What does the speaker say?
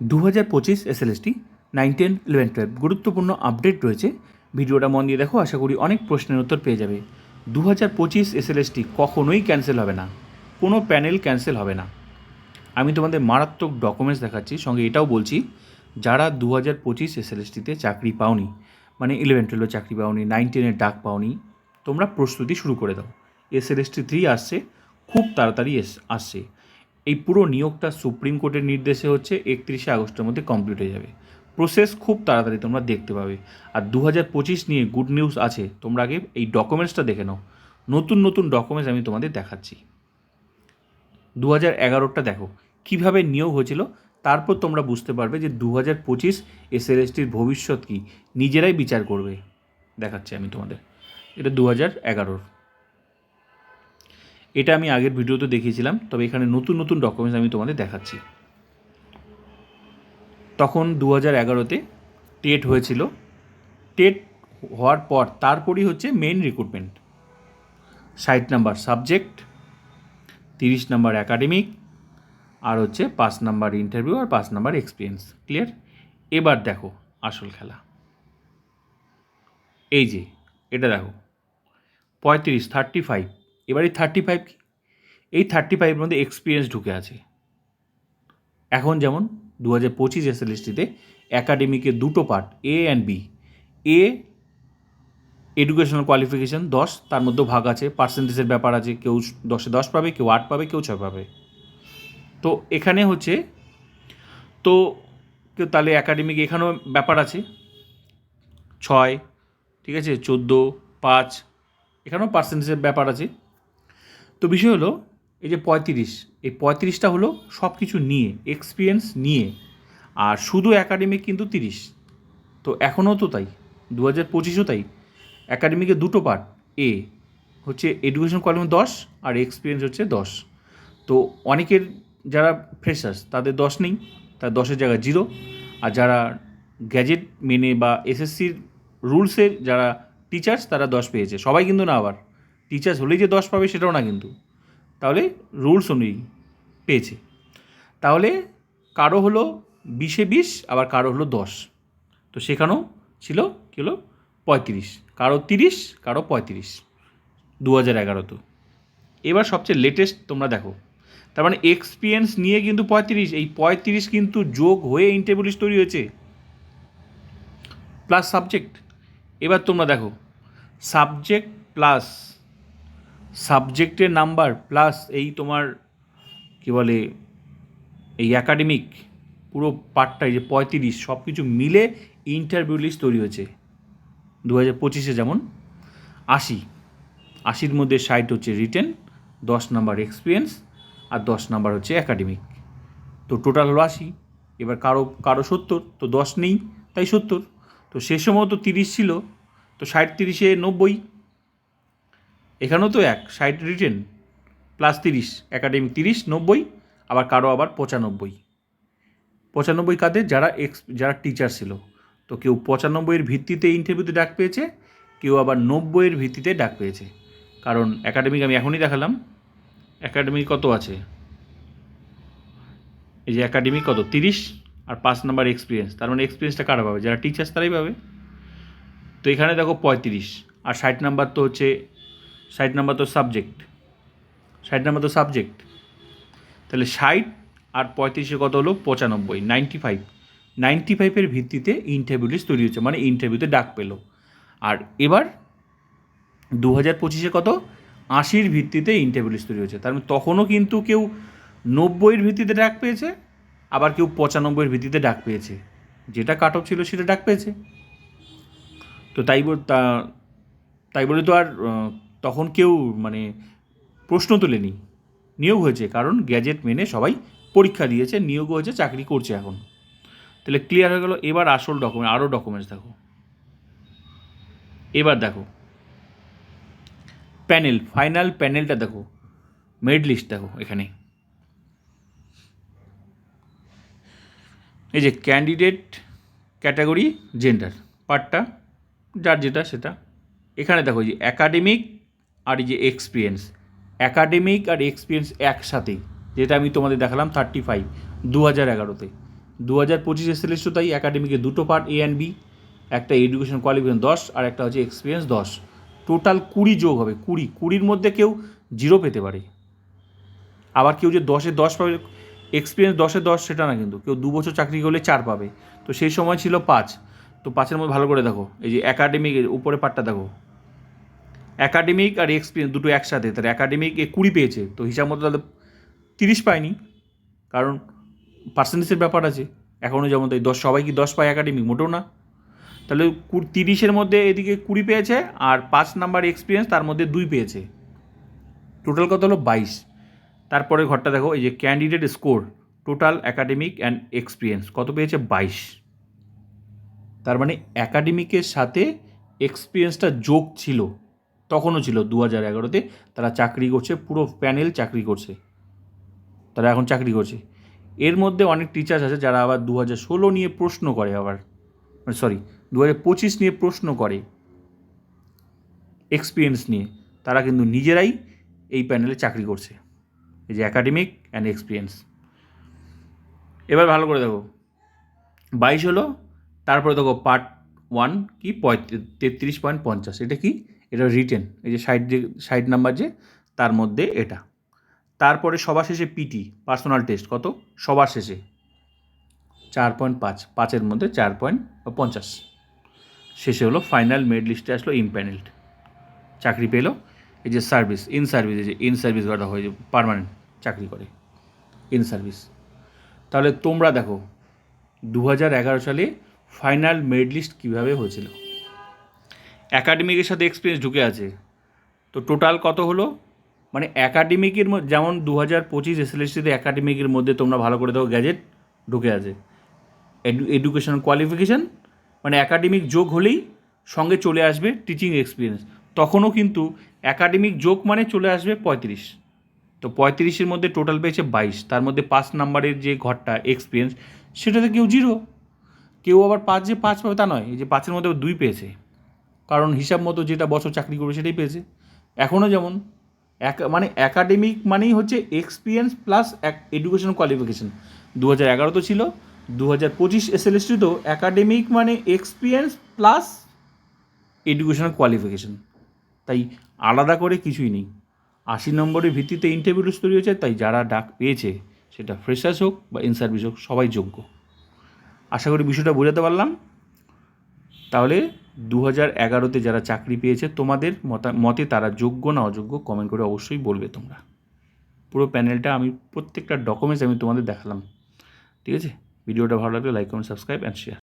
2025 SLST 9, 10, 11, 12 গুরুত্বপূর্ণ update রয়েছে। ভিডিওটা মন দিয়ে দেখো, আশা করি অনেক প্রশ্নের উত্তর পেয়ে যাবে। 2025 এসএলএসটি কখনোই ক্যান্সেল হবে না, কোনো প্যানেল ক্যান্সেল হবে না। আমি তোমাদের মারাত্মক ডকুমেন্টস দেখাচ্ছি, সঙ্গে এটাও বলছি যারা 2025 এসএলএসটিতে চাকরি পাওনি, মানে 11, 12 চাকরি পাওনি, 9, 10 ডাক পাওনি, তোমরা প্রস্তুতি শুরু করে দাও। এসএলএসটি 3 আসছে, খুব তাড়াতাড়ি আসছে। এই পুরো নিয়োগটা সুপ্রিম কোর্টের নির্দেশে হচ্ছে, 31শে আগস্টের মধ্যে কমপ্লিট হয়ে যাবে। প্রসেস খুব তাড়াতাড়ি তোমরা দেখতে পাবে। আর 2025 নিয়ে গুড নিউজ আছে, তোমরা আগে এই ডকুমেন্টসটা দেখে নাও। নতুন নতুন ডকুমেন্টস আমি তোমাদের দেখাচ্ছি। 2011টা দেখো কীভাবে নিয়োগ হয়েছিল, তারপর তোমরা বুঝতে পারবে যে 2025 এসএলএসটির ভবিষ্যৎ কী, নিজেরাই বিচার করবে। দেখাচ্ছি আমি তোমাদের, এটা 2011। এটা আমি আগের ভিডিওতে দেখিয়েছিলাম, তবে এখানে নতুন নতুন ডকুমেন্টস আমি তোমাদের দেখাচ্ছি। তখন 2011তে টেট হয়েছিল। টেট হওয়ার পর তারপরই হচ্ছে main recruitment. 60 number subject, 30 number academic, আর হচ্ছে 5 নাম্বার ইন্টারভিউ আর 5 নাম্বার এক্সপিরিয়েন্স। ক্লিয়ার? এবার দেখো আসল খেলা। এই যে এটা দেখো 35, 35। এবার এই 35 কি? এই 35-এর মধ্যে এক্সপিরিয়েন্স ঢুকে আছে। এখন যেমন 2025 এসএলএসটিতে অ্যাকাডেমিকে দুটো part, A and B. A educational qualification 10, তার মধ্যেও ভাগ আছে, পার্সেন্টেজের ব্যাপার আছে, কেউ 10-এ 10 পাবে, কেউ 8 পাবে, কেউ 6 পাবে। তো এখানে হচ্ছে তো কেউ তাহলে অ্যাকাডেমিক এখানেও ব্যাপার আছে, 6, ঠিক আছে, 14, 5, এখানেও পার্সেন্টেজের ব্যাপার আছে। তো বিষয় হলো এই যে 35, এই 35টা হলো সব কিছু নিয়ে, এক্সপিরিয়েন্স নিয়ে, আর শুধু অ্যাকাডেমিক কিন্তু 30। তো এখনও তো তাই, 2025ও তাই। অ্যাকাডেমিকে দুটো পার্ট, এ হচ্ছে এডুকেশন কোয়ালিফিকেশন 10 আর এক্সপিরিয়েন্স হচ্ছে 10। তো অনেকের যারা ফ্রেশার্স তাদের 10 নেই, তার 10-এর জায়গায় 0। আর যারা গ্যাজেট মেনে বা এসএসসির রুলসের যারা টিচার্স তারা 10 পেয়েছে। সবাই কিন্তু না, আবার টিচার্স হলেই যে 10 পাবে সেটাও না কিন্তু, তাহলে রুলস অনুযায়ী পেয়েছে। তাহলে কারো হলো 20-এ 20, আবার কারো হলো 10। তো সেখানেও ছিল কী হলো 35, কারো 30, কারো 35, 2011 তো। এবার সবচেয়ে লেটেস্ট তোমরা দেখো, তার মানে এক্সপিরিয়েন্স নিয়ে কিন্তু 35, এই 35 কিন্তু যোগ হয়ে ইন্টারভিউ লিস্ট তৈরি হয়েছে, প্লাস সাবজেক্ট। এবার তোমরা দেখো সাবজেক্ট প্লাস সাবজেক্টের নাম্বার প্লাস এই তোমার কী বলে এই অ্যাকাডেমিক পুরো পার্টটাই যে 35, সব কিছু মিলে ইন্টারভিউ লিস্ট তৈরি হয়েছে। 2025-এ যেমন 80-80-র মধ্যে 60 হচ্ছে রিটেন, 10 নাম্বার এক্সপিরিয়েন্স, আর 10 নাম্বার হচ্ছে অ্যাকাডেমিক। তো টোটাল হলো 80। এবার কারো কারো 70, তো 10 নেই তাই 70। তো সে সময় তো 30 ছিল, তো 60, 30-এ 90। এখানেও তো 60 রিটেন প্লাস 30 অ্যাকাডেমিক, 30, 90। আবার কারো আবার 95 কাদের, যারা টিচার ছিল। তো কেউ 95-এর ভিত্তিতে ইন্টারভিউতে ডাক পেয়েছে, কেউ আবার 90-এর ভিত্তিতে ডাক পেয়েছে। কারণ অ্যাকাডেমিক আমি এখনই দেখালাম, অ্যাকাডেমিক কত আছে, এই যে অ্যাকাডেমিক কত 30, আর 5 নাম্বার এক্সপিরিয়েন্স। তার মানে এক্সপিরিয়েন্সটা কারা পাবে, যারা টিচার্স তারাই পাবে। তো এখানে দেখো 35, আর 60 নাম্বার তো হচ্ছে 60 নাম্বার তো সাবজেক্ট, 60 নাম্বার তো সাবজেক্ট। তাহলে 60 আর 35-এ কত হলো 95, 95। 95-এর ভিত্তিতে ইন্টারভিউ লিস্ট তৈরি হচ্ছে, মানে ইন্টারভিউতে ডাক পেল। আর এবার 2025-এ কত 80-র ভিত্তিতে ইন্টারভিউ লিস্ট তৈরি হচ্ছে। তার মানে তখনও কিন্তু কেউ 90-এর ভিত্তিতে ডাক পেয়েছে, আবার কেউ 95-এর ভিত্তিতে ডাক পেয়েছে, যেটা কাট অফ ছিল সেটা ডাক পেয়েছে। তো তাই বলে তো আর তখন কেউ মানে প্রশ্ন তোলেনি, নিয়োগ হয়েছে, কারণ গ্যাজেট মেনে সবাই পরীক্ষা দিয়েছে, নিয়োগ হয়েছে, চাকরি করছে এখন। তাহলে ক্লিয়ার হয়ে গেল। এবার আসল ডকুমেন্ট, আরও ডকুমেন্টস দেখো। এবার দেখো প্যানেল, ফাইনাল প্যানেলটা দেখো, মেরিট লিস্ট দেখো। এখানে এই যে ক্যান্ডিডেট ক্যাটাগরি জেন্ডার পার্টটা, যার যেটা সেটা। এখানে দেখো যে অ্যাকাডেমিক আর এই যে এক্সপিরিয়েন্স, অ্যাকাডেমিক আর এক্সপিরিয়েন্স একসাথেই, যেটা আমি তোমাদের দেখালাম 35 2011-তে, 2025 এসএলএসটিও তাই, একাডেমিকে দুটো পার্ট এ অ্যান্ড বি, একটা এডুকেশন কোয়ালিফিকেশন 10 আর একটা হচ্ছে এক্সপিরিয়েন্স 10, টোটাল 20 যোগ হবে। 20-20-র মধ্যে কেউ 0 পেতে পারে, আবার কেউ যে 10-এ 10 পাবে, এক্সপিরিয়েন্স 10-এ 10 সেটা না, কিন্তু কেউ 2 বছর চাকরি করলে 4 পাবে। তো সেই সময় ছিল 5, তো 5-এর মধ্যে ভালো করে দেখো, এই যে একাডেমিকের উপরে পার্টটা দেখো, একাডেমিক আর এক্সপিরিয়েন্স দুটো একসাথে, তাহলে একাডেমিক 20 পেয়েছে, তো হিসাব মতো তাহলে 30 পায়নি, কারণ পার্সেন্টেজের ব্যাপার আছে। এখনও যেমন তাই 10, সবাই কি 10 পায় একাডেমিক? মোটেও না। তাহলে 30-এর মধ্যে এদিকে 20 পেয়েছে, আর 5 নাম্বার এক্সপিরিয়েন্স, তার মধ্যে 2 পেয়েছে, টোটাল কত হলো 22। তারপরে ঘরটা দেখো, এই যে candidate score total academic and experience কত পেয়েছে? 22। তার মানে একাডেমিকের সাথে এক্সপিরিয়েন্সটা যোগ ছিল, তখনও ছিল 2011-তে, তারা চাকরি করছে, পুরো প্যানেল চাকরি করছে, তারা এখন চাকরি করছে। এর মধ্যে অনেক টিচার্স আছে যারা আবার 2016 নিয়ে প্রশ্ন করে, আবার 2025 নিয়ে প্রশ্ন করে এক্সপিরিয়েন্স নিয়ে, তারা কিন্তু নিজেরাই এই প্যানেলে চাকরি করছে, এই যে একাডেমিক অ্যান্ড এক্সপিরিয়েন্স। এবার ভালো করে দেখো, 22 হলো, তারপরে দেখো পার্ট 1 কি 33.50, এটা কি? এটা রিটেন, এই যে 60 নাম্বার যে, তার মধ্যে এটা। তারপরে সবার শেষে পিটি পার্সোনাল টেস্ট কত? সবার শেষে 4.5, 5-এর মধ্যে 4.50, শেষে হলো ফাইনাল মেরিট লিস্টে আসলো ইমপ্যানেলড, চাকরি পেলো। এই যে সার্ভিস, ইন সার্ভিস, এই যে ইন সার্ভিস করা হয়, যে পার্মানেন্ট চাকরি করে ইন সার্ভিস। তাহলে তোমরা দেখো 2011 সালে ফাইনাল মেরিট লিস্ট কীভাবে হয়েছিল, একাডেমিকের সাথে এক্সপিরিয়েন্স ঢুকে আছে, তো টোটাল কত হলো? মানে একাডেমিকের মধ্যে, যেমন 2025 এসএলএসটিতে একাডেমিকের মধ্যে তোমরা ভালো করে দেখো গ্যাজেট ঢুকে আছে, এডুকেশন কোয়ালিফিকেশান, মানে একাডেমিক যোগ হলেই সঙ্গে চলে আসবে টিচিং এক্সপিরিয়েন্স, তখনও কিন্তু একাডেমিক যোগ মানে চলে আসবে 35, তো 35-এর মধ্যে টোটাল পেয়েছে 22, তার মধ্যে 5 নাম্বারের যে ঘরটা এক্সপিরিয়েন্স, সেটাতে কেউ 0, কেউ আবার 5 পাবে তা নয়, এই যে 5-এর মধ্যে 2 পেয়েছে, কারণ হিসাব মতো যেটা বছর চাকরি করবে সেটাই পেয়েছে। এখনও যেমন মানে একাডেমিক মানেই হচ্ছে এক্সপিরিয়েন্স প্লাস এডুকেশন কোয়ালিফিকেশান, 2011 তো ছিল, 2025 এসএলএসটি তো একাডেমিক মানে এক্সপিরিয়েন্স প্লাস এডুকেশনাল কোয়ালিফিকেশান, তাই আলাদা করে কিছুই নেই। 80 নম্বরের ভিত্তিতে ইন্টারভিউ তৈরি হয়েছে, তাই যারা ডাক পেয়েছে, সেটা ফ্রেশার্স হোক বা ইন সার্ভিস হোক, সবাই যোগ্য। আশা করি বিষয়টা বোঝাতে পারলাম। তাহলে 2011-তে যারা চাকরি পেয়েছে, তোমাদের মতে তারা যোগ্য না অযোগ্য কমেন্ট করে অবশ্যই বলবে তোমরা। পুরো প্যানেলটা আমি প্রত্যেকটা ডকুমেন্টস আমি তোমাদের দেখালাম, ঠিক আছে? ভিডিওটা ভালো লাগলে like, comment, subscribe and share.